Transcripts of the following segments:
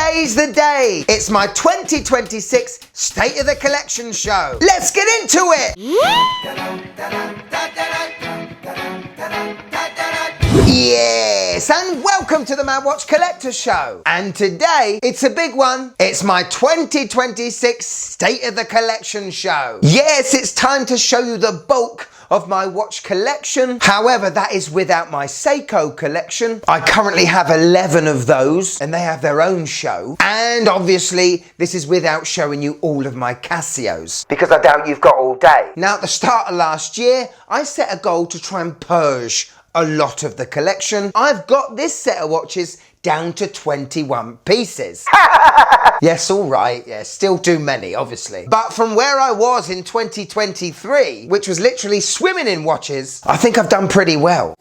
Today's the day. It's my 2026 State of the Collection show. Let's get into it. Yes, and welcome to the Mad Watch Collector Show. And today, it's a big one. It's my 2026 State of the Collection show. Yes, it's time to show you the bulk of my watch collection. However, that is without my Seiko collection. I currently have 11 of those, and they have their own show. And obviously, this is without showing you all of my Casios, because I doubt you've got all day. Now, at the start of last year, I set a goal to try and purge a lot of the collection. I've got this set of watches down to 21 pieces. Yes, all right, yeah, still too many, obviously. But from where I was in 2023, which was literally swimming in watches, I think I've done pretty well.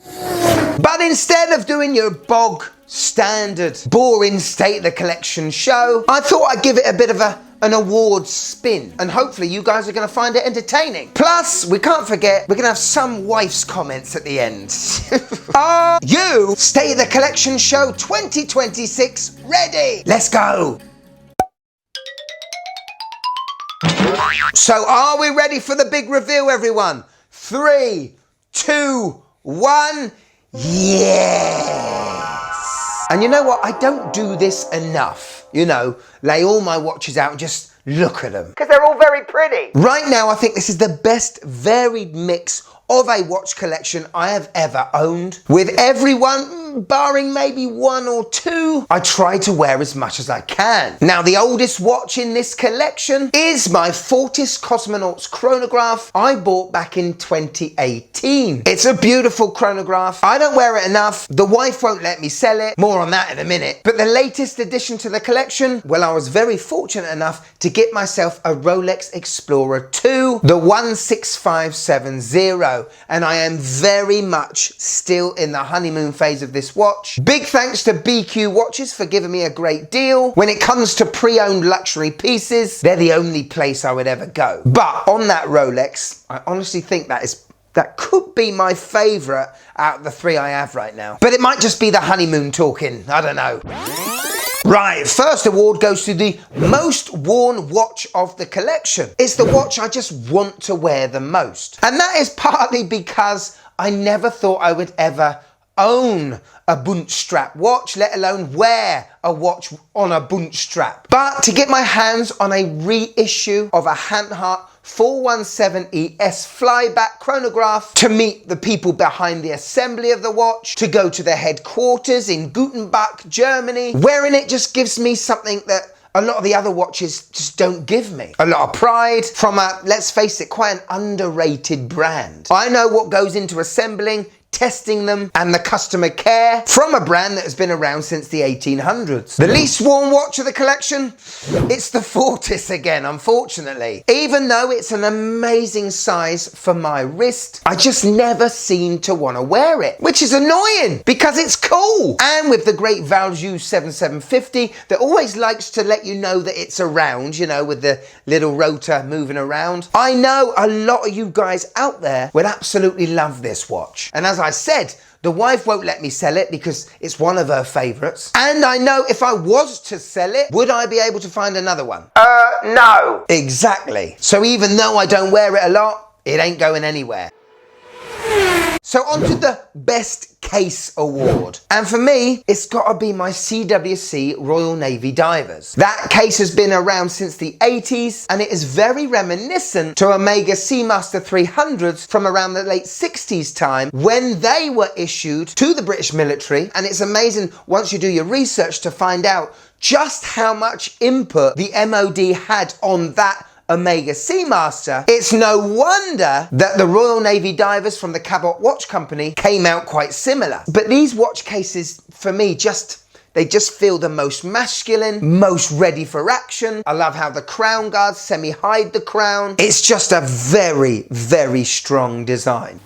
But instead of doing your bog standard, boring State of the Collection show, I thought I'd give it a bit of an awards spin, and hopefully you guys are going to find it entertaining. Plus, we can't forget, we're going to have some wife's comments at the end. Are you State of the Collection show 2026 ready? Let's go. So are we ready for the big reveal, everyone? 3, 2, 1, yes! And you know what? I don't do this enough. You know, lay all my watches out and just look at them, because they're all very pretty. Right now, I think this is the best varied mix of a watch collection I have ever owned. With everyone, barring maybe one or two, I try to wear as much as I can. Now, the oldest watch in this collection is my Fortis Cosmonauts chronograph I bought back in 2018. It's a beautiful chronograph. I don't wear it enough. The wife won't let me sell it. More on that in a minute. But the latest addition to the collection, well, I was very fortunate enough to get myself a Rolex Explorer 2, the 16570. And I am very much still in the honeymoon phase of this watch. Big thanks to BQ Watches for giving me a great deal. When it comes to pre-owned luxury pieces, they're the only place I would ever go. But on that Rolex, I honestly think that could be my favourite out of the three I have right now. But it might just be the honeymoon talking, I don't know. Right, first award goes to the most worn watch of the collection. It's the watch I just want to wear the most. And that is partly because I never thought I would ever own a bunch strap watch, let alone wear a watch on a bunch strap. But to get my hands on a reissue of a Handhart 417 ES flyback chronograph, to meet the people behind the assembly of the watch, to go to the headquarters in Gutenbach, Germany, wearing it just gives me something that a lot of the other watches just don't give me. A lot of pride from a, let's face it, quite an underrated brand. I know what goes into assembling, testing them, and the customer care from a brand that has been around since the 1800s. The least worn watch of the collection? It's the Fortis again, unfortunately. Even though it's an amazing size for my wrist, I just never seem to want to wear it, which is annoying because it's cool. And with the great Valjoux 7750 that always likes to let you know that it's around, you know, with the little rotor moving around. I know a lot of you guys out there would absolutely love this watch. And as I said, the wife won't let me sell it because it's one of her favourites. And I know if I was to sell it, would I be able to find another one? No. Exactly. So even though I don't wear it a lot, it ain't going anywhere. So on to the Best Case Award. And for me, it's got to be my CWC Royal Navy Divers. That case has been around since the 80s, and it is very reminiscent to Omega Seamaster 300s from around the late 60s time when they were issued to the British military. And it's amazing once you do your research to find out just how much input the MOD had on that Omega Seamaster. It's no wonder that the Royal Navy Divers from the Cabot Watch Company came out quite similar. But these watch cases, for me, they just feel the most masculine, most ready for action. I love how the crown guards semi-hide the crown. It's just a very, very strong design.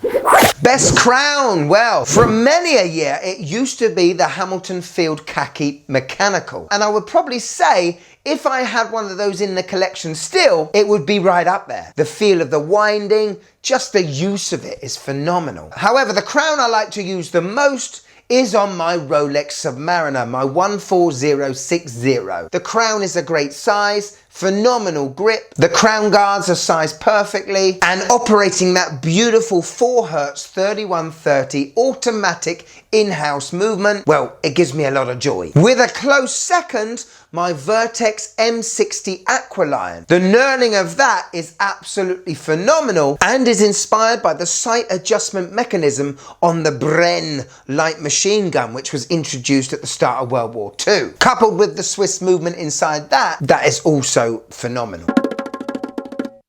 Best crown, well, for many a year, it used to be the Hamilton Field Khaki Mechanical. And I would probably say, if I had one of those in the collection still, it would be right up there. The feel of the winding, just the use of it is phenomenal. However, the crown I like to use the most is on my Rolex Submariner, my 14060. The crown is a great size, phenomenal grip, the crown guards are sized perfectly, and operating that beautiful 4Hz 3130 automatic in-house movement, well, it gives me a lot of joy. With a close second, my Vertex M60 Aqualion. The knurling of that is absolutely phenomenal and is inspired by the sight adjustment mechanism on the Bren light machine gun, which was introduced at the start of World War II. Coupled with the Swiss movement inside that is also phenomenal.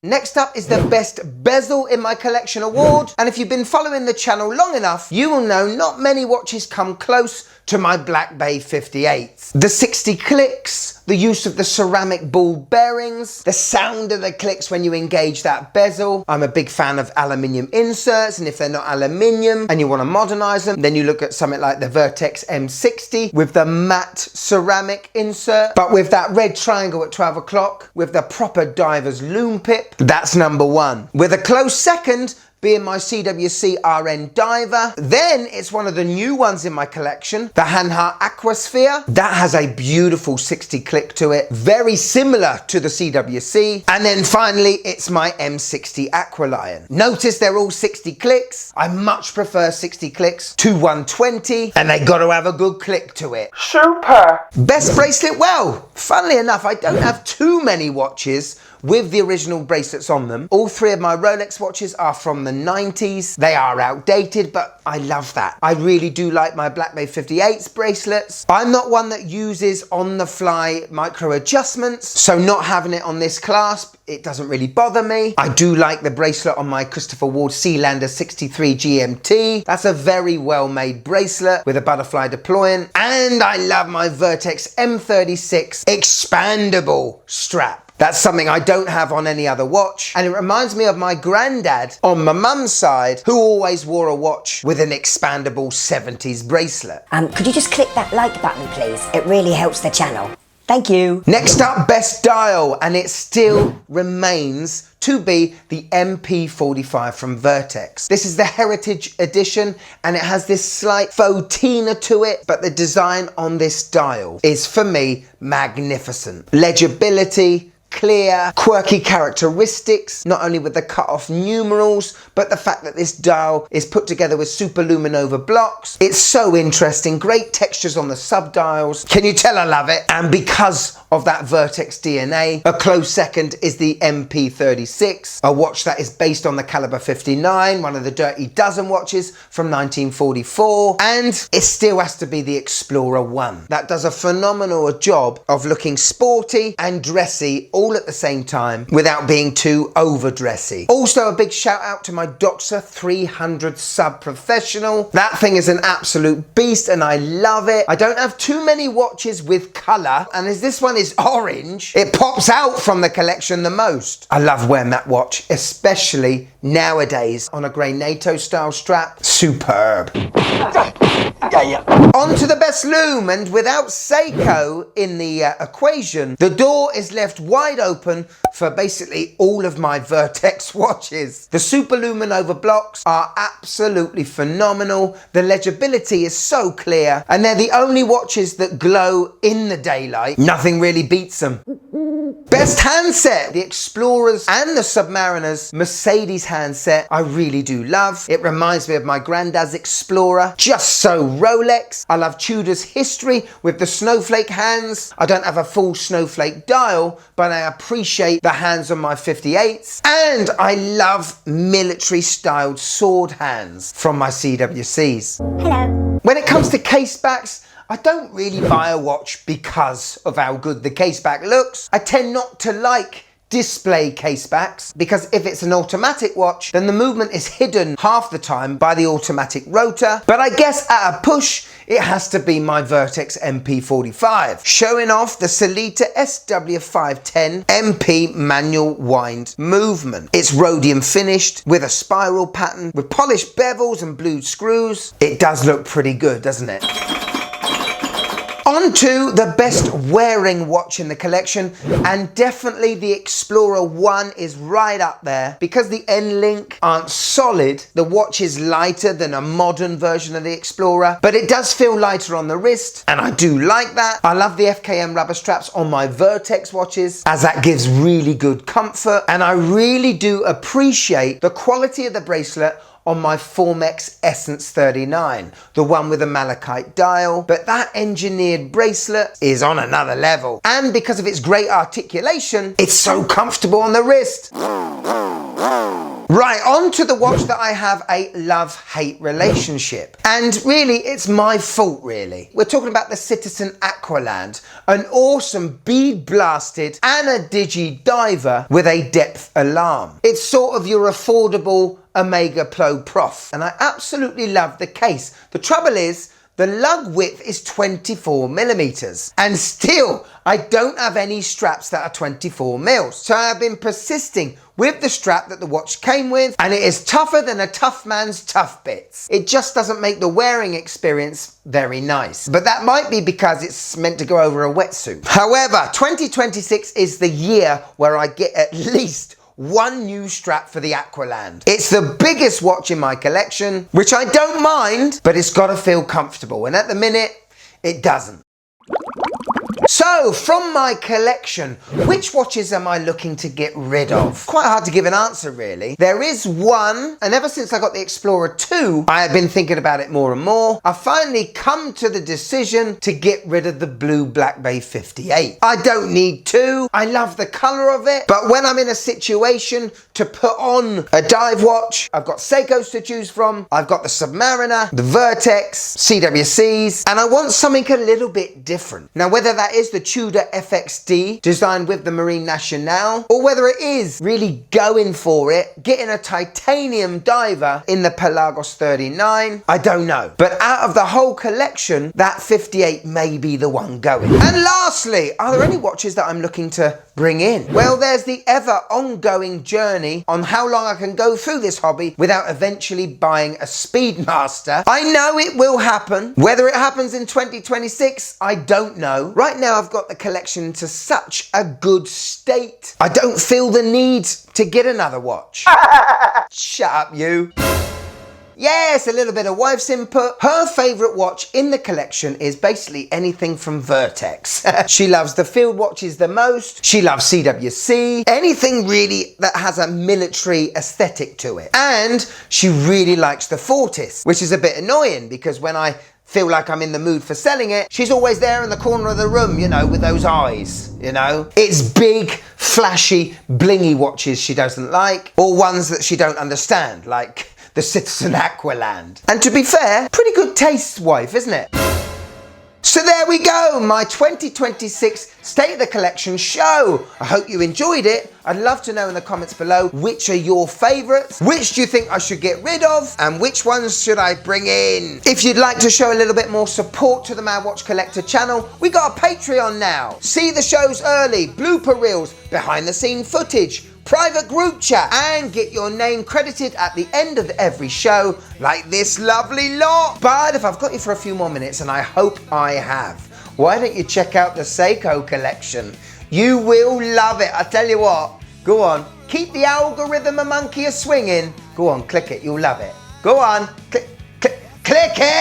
Next up is the Best Bezel in my collection award, and if you've been following the channel long enough, you will know not many watches come close to my Black Bay 58s. The 60 clicks, the use of the ceramic ball bearings, the sound of the clicks when you engage that bezel. I'm a big fan of aluminium inserts, and if they're not aluminium and you want to modernize them, then you look at something like the Vertex M60 with the matte ceramic insert, but with that red triangle at 12 o'clock, with the proper diver's Lume pip. That's number one. With a close second being my CWC RN Diver. Then it's one of the new ones in my collection, the Hanha Aquasphere. That has a beautiful 60 click to it, very similar to the CWC. And then finally, it's my M60 Aqualion. Notice they're all 60 clicks. I much prefer 60 clicks to 120, and they got to have a good click to it. Super. Best bracelet? Well, funnily enough, I don't have too many watches with the original bracelets on them. All three of my Rolex watches are from the 90s. They are outdated, but I love that. I really do like my Black Bay 58s bracelets. I'm not one that uses on-the-fly micro adjustments, so not having it on this clasp, it doesn't really bother me. I do like the bracelet on my Christopher Ward Sealander 63 GMT. That's a very well-made bracelet with a butterfly deployant. And I love my Vertex M36 expandable strap. That's something I don't have on any other watch, and it reminds me of my granddad on my mum's side, who always wore a watch with an expandable 70s bracelet. Could you just click that like button, please? It really helps the channel. Thank you. Next up, best dial, and it still remains to be the MP45 from Vertex. This is the Heritage Edition, and it has this slight faux tina to it, but the design on this dial is, for me, magnificent. Legibility, clear, quirky characteristics, not only with the cut-off numerals, but the fact that this dial is put together with superluminova blocks. It's so interesting, great textures on the sub-dials. Can you tell I love it? And because of that Vertex DNA, a close second is the MP36, a watch that is based on the Caliber 59, one of the Dirty Dozen watches from 1944, and it still has to be the Explorer 1. That does a phenomenal job of looking sporty and dressy all at the same time without being too overdressy. Also, a big shout out to my Doxa 300 Sub Professional. That thing is an absolute beast and I love it. I don't have too many watches with colour, and as this one is orange, it pops out from the collection the most. I love wearing that watch, especially nowadays on a grey NATO style strap. Superb. On to the best Lume, and without Seiko in the equation, the door is left wide open for basically all of my Vertex watches. The superluminova blocks are absolutely phenomenal. The legibility is so clear, and they're the only watches that glow in the daylight. Nothing really beats them. Best handset, the Explorers and the Submariners Mercedes handset, I really do love. It reminds me of my granddad's Explorer, just so Rolex. I love Tudor's history with the snowflake hands. I don't have a full snowflake dial, but I appreciate the hands on my 58s. And I love military styled sword hands from my CWCs. Hello. When it comes to casebacks, I don't really buy a watch because of how good the caseback looks. I tend not to like display casebacks because if it's an automatic watch, then the movement is hidden half the time by the automatic rotor. But I guess at a push, it has to be my Vertex MP45, showing off the Sellita SW510 MP manual wind movement. It's rhodium finished with a spiral pattern with polished bevels and blued screws. It does look pretty good, doesn't it? On to the best wearing watch in the collection, and definitely the Explorer 1 is right up there. Because the N-Link aren't solid, the watch is lighter than a modern version of the Explorer, but it does feel lighter on the wrist, and I do like that. I love the FKM rubber straps on my Vertex watches, as that gives really good comfort, and I really do appreciate the quality of the bracelet on my Formex Essence 39, the one with a malachite dial, but that engineered bracelet is on another level. And because of its great articulation, it's so comfortable on the wrist. Right, on to the watch that I have a love-hate relationship. And really, it's my fault, really. We're talking about the Citizen Aqualand, an awesome bead-blasted Ana-Digi diver with a depth alarm. It's sort of your affordable Omega Pro Prof, and I absolutely love the case. The trouble is, the lug width is 24 millimeters, and still I don't have any straps that are 24 mils. So I have been persisting with the strap that the watch came with, and it is tougher than a tough man's tough bits. It just doesn't make the wearing experience very nice. But that might be because it's meant to go over a wetsuit. However, 2026 is the year where I get at least one new strap for the Aqualand. It's the biggest watch in my collection, which I don't mind, but it's got to feel comfortable, and at the minute, it doesn't. So, from my collection, which watches am I looking to get rid of? Quite hard to give an answer, really. There is one, and ever since I got the Explorer 2, I have been thinking about it more and more. I've finally come to the decision to get rid of the blue Black Bay 58. I don't need to. I love the colour of it, but when I'm in a situation to put on a dive watch, I've got Seikos to choose from, I've got the Submariner, the Vertex, CWCs, and I want something a little bit different. Now, whether that is the Tudor FXD designed with the Marine Nationale, or whether it is really going for it, getting a titanium diver in the Pelagos 39, I don't know. But out of the whole collection, that 58 may be the one going. And lastly, are there any watches that I'm looking to bring in? Well, there's the ever ongoing journey on how long I can go through this hobby without eventually buying a Speedmaster. I know it will happen. Whether it happens in 2026, I don't know. Right now, I've got the collection into such a good state, I don't feel the need to get another watch. Shut up, you. Yes, a little bit of wife's input. Her favourite watch in the collection is basically anything from Vertex. She loves the field watches the most. She loves CWC. Anything really that has a military aesthetic to it. And she really likes the Fortis, which is a bit annoying because when I feel like I'm in the mood for selling it, she's always there in the corner of the room, you know, with those eyes, you know. It's big, flashy, blingy watches she doesn't like, or ones that she don't understand, like the Citizen Aqualand. And to be fair, pretty good taste, wife, isn't it? So there we go, my 2026 State of the Collection show. I hope you enjoyed it. I'd love to know in the comments below which are your favourites, which do you think I should get rid of, and which ones should I bring in. If you'd like to show a little bit more support to the Mad Watch Collector channel, we got a Patreon now. See the shows early, blooper reels, behind the scene footage, private group chat, and get your name credited at the end of every show like this lovely lot. But if I've got you for a few more minutes, and I hope I have, why don't you check out the Seiko collection? You will love it, I tell you what. Go on, keep the algorithm a monkey a swinging. Go on, click it, you'll love it. Go on, click it.